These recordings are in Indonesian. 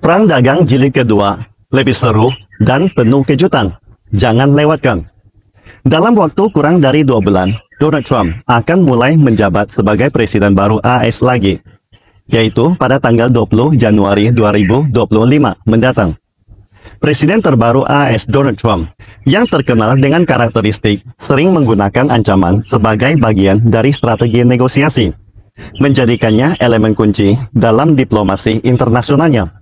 Perang dagang jilid kedua, lebih seru dan penuh kejutan. Jangan lewatkan. Dalam waktu kurang dari 2 bulan, Donald Trump akan mulai menjabat sebagai presiden baru AS lagi, yaitu pada tanggal 20 Januari 2025 mendatang. Presiden terbaru AS Donald Trump, yang terkenal dengan karakteristik sering menggunakan ancaman sebagai bagian dari strategi negosiasi, menjadikannya elemen kunci dalam diplomasi internasionalnya.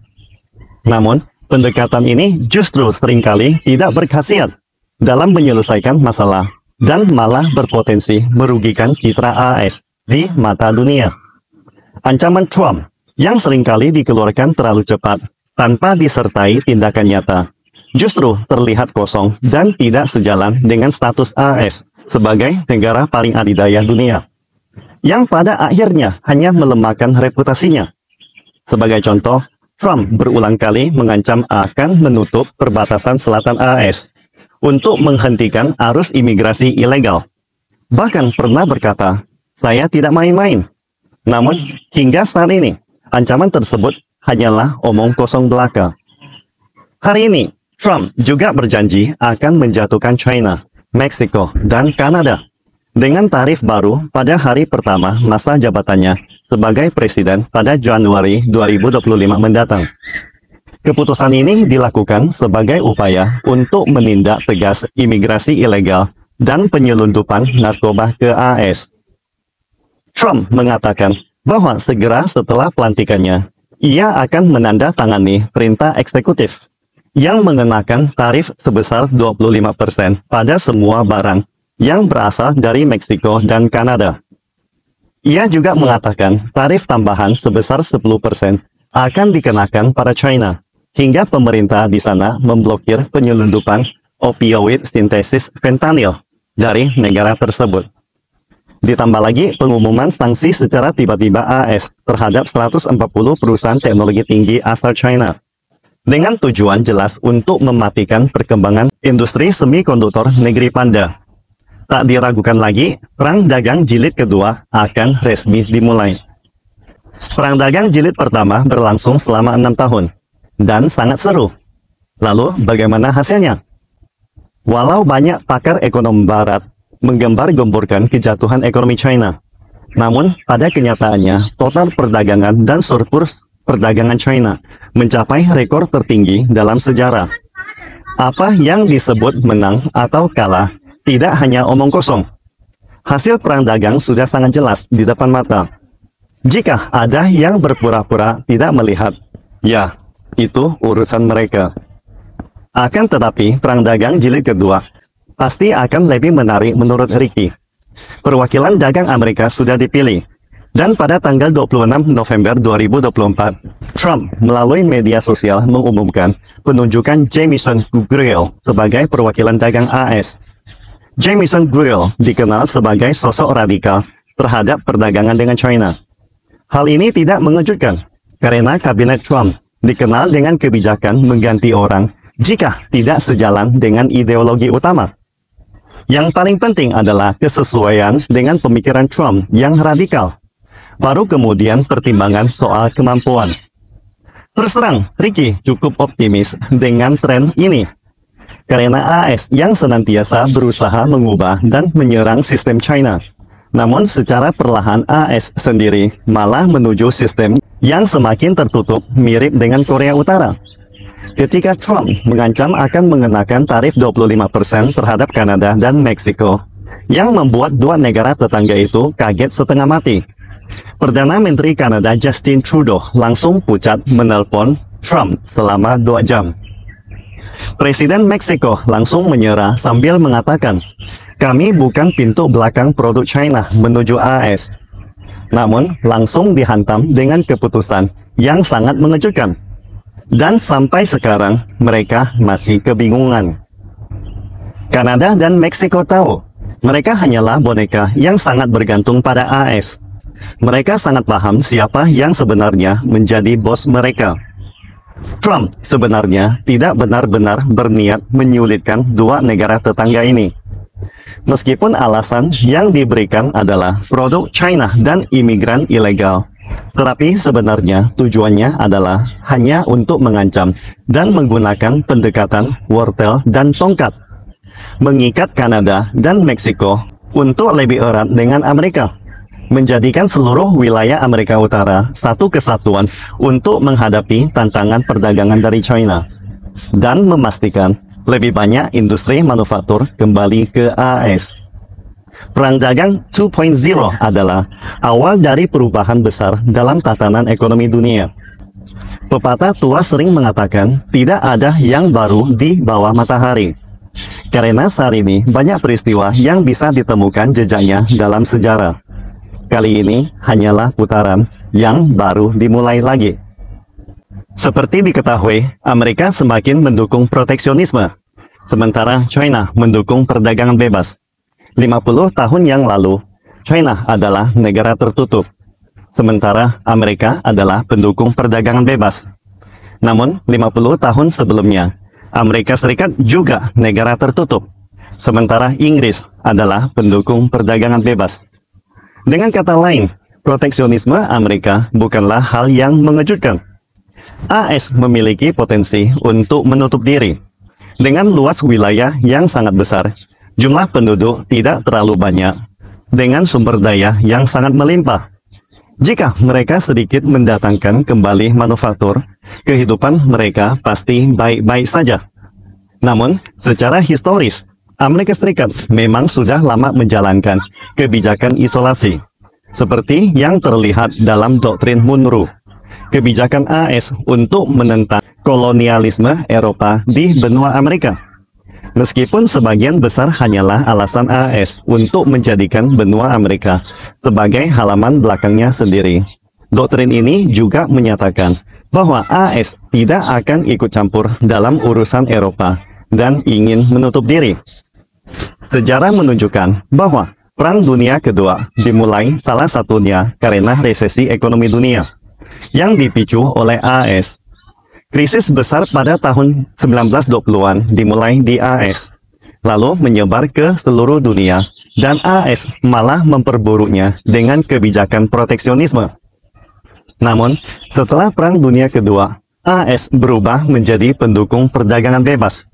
Namun, pendekatan ini justru seringkali tidak berkhasiat dalam menyelesaikan masalah dan malah berpotensi merugikan citra AS di mata dunia. Ancaman Trump yang seringkali dikeluarkan terlalu cepat tanpa disertai tindakan nyata justru terlihat kosong dan tidak sejalan dengan status AS sebagai negara paling adidaya dunia, yang pada akhirnya hanya melemahkan reputasinya. Sebagai contoh, Trump berulang kali mengancam akan menutup perbatasan selatan AS untuk menghentikan arus imigrasi ilegal. Bahkan pernah berkata, "Saya tidak main-main." Namun, hingga saat ini, ancaman tersebut hanyalah omong kosong belaka. Hari ini, Trump juga berjanji akan menjatuhkan China, Meksiko, dan Kanada dengan tarif baru pada hari pertama masa jabatannya sebagai presiden pada Januari 2025 mendatang. Keputusan ini dilakukan sebagai upaya untuk menindak tegas imigrasi ilegal dan penyelundupan narkoba ke AS. Trump mengatakan bahwa segera setelah pelantikannya, ia akan menandatangani perintah eksekutif yang mengenakan tarif sebesar 25% pada semua barang yang berasal dari Meksiko dan Kanada. Ia juga mengatakan tarif tambahan sebesar 10% akan dikenakan pada China, hingga pemerintah di sana memblokir penyelundupan opioid sintesis fentanyl dari negara tersebut. Ditambah lagi pengumuman sanksi secara tiba-tiba AS terhadap 140 perusahaan teknologi tinggi asal China, dengan tujuan jelas untuk mematikan perkembangan industri semikonduktor negeri Panda. Tak diragukan lagi, perang dagang jilid kedua akan resmi dimulai. Perang dagang jilid pertama berlangsung selama 6 tahun, dan sangat seru. Lalu, bagaimana hasilnya? Walau banyak pakar ekonomi barat menggembar-gemborkan kejatuhan ekonomi China, namun pada kenyataannya total perdagangan dan surplus perdagangan China mencapai rekor tertinggi dalam sejarah. Apa yang disebut menang atau kalah tidak hanya omong kosong. Hasil perang dagang sudah sangat jelas di depan mata. Jika ada yang berpura-pura tidak melihat, ya, itu urusan mereka. Akan tetapi, perang dagang jilid kedua pasti akan lebih menarik menurut Ricky. Perwakilan dagang Amerika sudah dipilih, dan pada tanggal 26 November 2024, Trump melalui media sosial mengumumkan penunjukan Jamieson Greer sebagai perwakilan dagang AS. Jamieson Greer dikenal sebagai sosok radikal terhadap perdagangan dengan China. Hal ini tidak mengejutkan, karena kabinet Trump dikenal dengan kebijakan mengganti orang jika tidak sejalan dengan ideologi utama. Yang paling penting adalah kesesuaian dengan pemikiran Trump yang radikal. Baru kemudian pertimbangan soal kemampuan. Terus terang, Ricky cukup optimis dengan tren ini, karena AS yang senantiasa berusaha mengubah dan menyerang sistem China. Namun secara perlahan AS sendiri malah menuju sistem yang semakin tertutup mirip dengan Korea Utara. Ketika Trump mengancam akan mengenakan tarif 25% terhadap Kanada dan Meksiko, yang membuat dua negara tetangga itu kaget setengah mati. Perdana Menteri Kanada Justin Trudeau langsung pucat menelpon Trump selama 2 jam. Presiden Meksiko langsung menyerah sambil mengatakan, "Kami bukan pintu belakang produk China menuju AS." Namun langsung dihantam dengan keputusan yang sangat mengejutkan. Dan sampai sekarang, mereka masih kebingungan. Kanada dan Meksiko tahu, mereka hanyalah boneka yang sangat bergantung pada AS. Mereka sangat paham siapa yang sebenarnya menjadi bos mereka. Trump sebenarnya tidak benar-benar berniat menyulitkan dua negara tetangga ini. Meskipun alasan yang diberikan adalah produk China dan imigran ilegal Tetapi sebenarnya tujuannya adalah hanya untuk mengancam dan menggunakan pendekatan wortel dan tongkat, mengikat Kanada dan Meksiko untuk lebih erat dengan Amerika, menjadikan seluruh wilayah Amerika Utara satu kesatuan untuk menghadapi tantangan perdagangan dari China, dan memastikan lebih banyak industri manufaktur kembali ke AS. Perang dagang 2.0 adalah awal dari perubahan besar dalam tatanan ekonomi dunia. Pepatah tua sering mengatakan tidak ada yang baru di bawah matahari. Karena saat ini banyak peristiwa yang bisa ditemukan jejaknya dalam sejarah. Kali ini hanyalah putaran yang baru dimulai lagi. Seperti diketahui, Amerika semakin mendukung proteksionisme, sementara China mendukung perdagangan bebas. 50 tahun yang lalu, China adalah negara tertutup, sementara Amerika adalah pendukung perdagangan bebas. Namun, 50 tahun sebelumnya, Amerika Serikat juga negara tertutup, sementara Inggris adalah pendukung perdagangan bebas. Dengan kata lain, proteksionisme Amerika bukanlah hal yang mengejutkan. AS memiliki potensi untuk menutup diri. Dengan luas wilayah yang sangat besar, jumlah penduduk tidak terlalu banyak, dengan sumber daya yang sangat melimpah. Jika mereka sedikit mendatangkan kembali manufaktur, kehidupan mereka pasti baik-baik saja. Namun, secara historis, Amerika Serikat memang sudah lama menjalankan kebijakan isolasi, seperti yang terlihat dalam doktrin Monroe, kebijakan AS untuk menentang kolonialisme Eropa di benua Amerika. Meskipun sebagian besar hanyalah alasan AS untuk menjadikan benua Amerika sebagai halaman belakangnya sendiri, doktrin ini juga menyatakan bahwa AS tidak akan ikut campur dalam urusan Eropa dan ingin menutup diri. Sejarah menunjukkan bahwa Perang Dunia Kedua dimulai salah satunya karena resesi ekonomi dunia yang dipicu oleh AS. Krisis besar pada tahun 1920-an dimulai di AS, lalu menyebar ke seluruh dunia, dan AS malah memperburuknya dengan kebijakan proteksionisme. Namun, setelah Perang Dunia Kedua, AS berubah menjadi pendukung perdagangan bebas.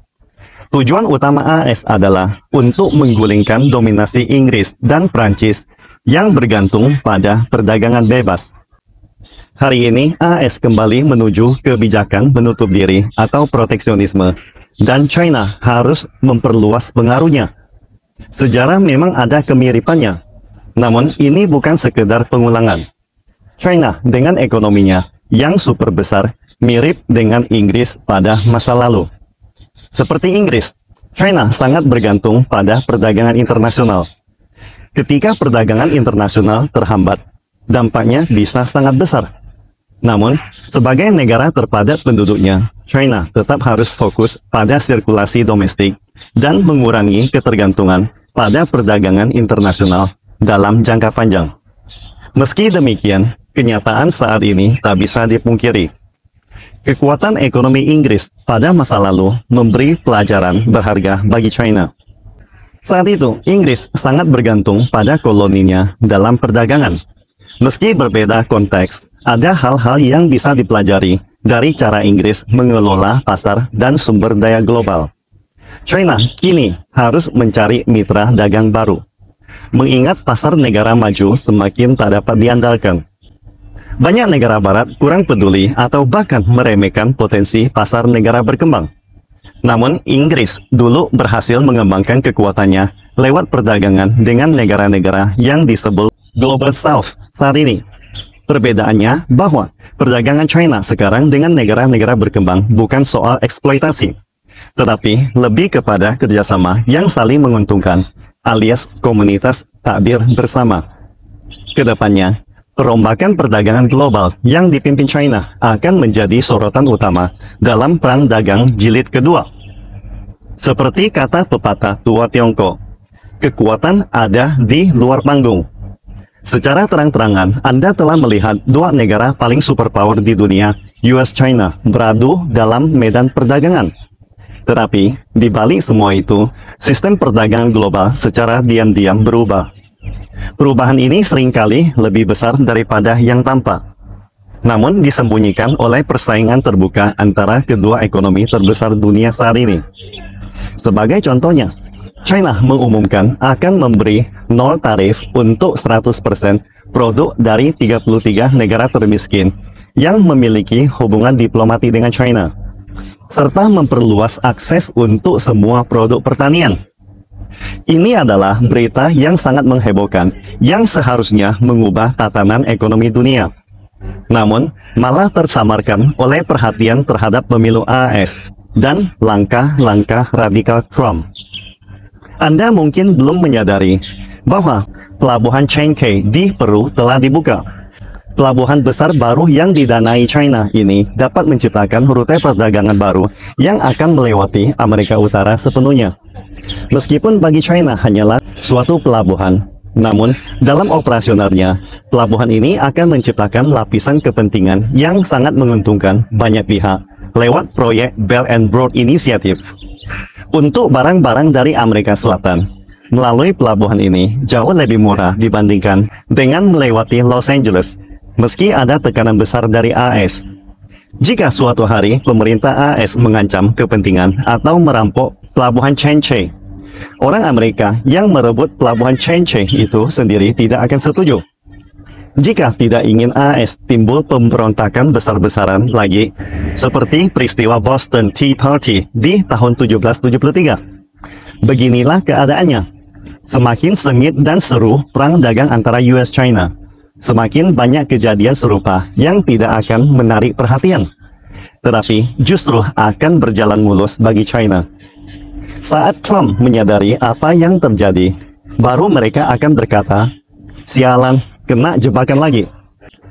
Tujuan utama AS adalah untuk menggulingkan dominasi Inggris dan Prancis yang bergantung pada perdagangan bebas. Hari ini, AS kembali menuju kebijakan menutup diri atau proteksionisme, dan China harus memperluas pengaruhnya. Sejarah memang ada kemiripannya, namun ini bukan sekedar pengulangan. China dengan ekonominya yang super besar mirip dengan Inggris pada masa lalu. Seperti Inggris, China sangat bergantung pada perdagangan internasional. Ketika perdagangan internasional terhambat, dampaknya bisa sangat besar. Namun, sebagai negara terpadat penduduknya, China tetap harus fokus pada sirkulasi domestik dan mengurangi ketergantungan pada perdagangan internasional dalam jangka panjang. Meski demikian, kenyataan saat ini tak bisa dipungkiri. Kekuatan ekonomi Inggris pada masa lalu memberi pelajaran berharga bagi China. Saat itu, Inggris sangat bergantung pada koloninya dalam perdagangan. Meski berbeda konteks, ada hal-hal yang bisa dipelajari dari cara Inggris mengelola pasar dan sumber daya global. China kini harus mencari mitra dagang baru, mengingat pasar negara maju semakin tak dapat diandalkan. Banyak negara barat kurang peduli atau bahkan meremehkan potensi pasar negara berkembang. Namun, Inggris dulu berhasil mengembangkan kekuatannya lewat perdagangan dengan negara-negara yang disebut Global South saat ini. Perbedaannya bahwa perdagangan China sekarang dengan negara-negara berkembang bukan soal eksploitasi, tetapi lebih kepada kerjasama yang saling menguntungkan, alias komunitas takbir bersama. Kedepannya, perombakan perdagangan global yang dipimpin China akan menjadi sorotan utama dalam Perang Dagang Jilid Kedua. Seperti kata pepatah tua Tiongkok, kekuatan ada di luar panggung. Secara terang-terangan, Anda telah melihat dua negara paling superpower di dunia, US-China, beradu dalam medan perdagangan. Tetapi, di balik semua itu, sistem perdagangan global secara diam-diam berubah. Perubahan ini seringkali lebih besar daripada yang tampak, namun disembunyikan oleh persaingan terbuka antara kedua ekonomi terbesar dunia saat ini. Sebagai contohnya, China mengumumkan akan memberi nol tarif untuk 100% produk dari 33 negara termiskin yang memiliki hubungan diplomatik dengan China, serta memperluas akses untuk semua produk pertanian. Ini adalah berita yang sangat menghebohkan, yang seharusnya mengubah tatanan ekonomi dunia. Namun, malah tersamarkan oleh perhatian terhadap pemilu AS dan langkah-langkah radikal Trump. Anda mungkin belum menyadari bahwa pelabuhan Chanke di Peru telah dibuka. Pelabuhan besar baru yang didanai China ini dapat menciptakan rute perdagangan baru yang akan melewati Amerika Utara sepenuhnya. Meskipun bagi China hanyalah suatu pelabuhan, namun dalam operasionalnya, pelabuhan ini akan menciptakan lapisan kepentingan yang sangat menguntungkan banyak pihak lewat proyek Belt and Road Initiatives. Untuk barang-barang dari Amerika Selatan, melalui pelabuhan ini jauh lebih murah dibandingkan dengan melewati Los Angeles, meski ada tekanan besar dari AS. Jika suatu hari pemerintah AS mengancam kepentingan atau merampok pelabuhan Chanche, orang Amerika yang merebut pelabuhan Chanche itu sendiri tidak akan setuju. Jika tidak ingin AS timbul pemberontakan besar-besaran lagi, seperti peristiwa Boston Tea Party di tahun 1773. Beginilah keadaannya. Semakin sengit dan seru perang dagang antara US-China, semakin banyak kejadian serupa yang tidak akan menarik perhatian, tetapi justru akan berjalan mulus bagi China. Saat Trump menyadari apa yang terjadi, baru mereka akan berkata, "Sialan, kena jebakan lagi."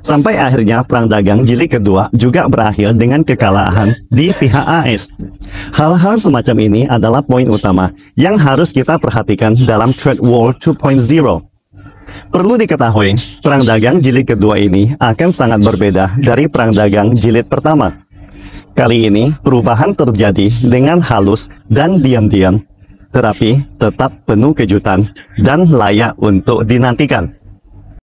Sampai akhirnya perang dagang jilid kedua juga berakhir dengan kekalahan di pihak AS. Hal-hal semacam ini adalah poin utama yang harus kita perhatikan dalam Trade War 2.0. Perlu diketahui, perang dagang jilid kedua ini akan sangat berbeda dari perang dagang jilid pertama. Kali ini, perubahan terjadi dengan halus dan diam-diam, tetapi tetap penuh kejutan dan layak untuk dinantikan.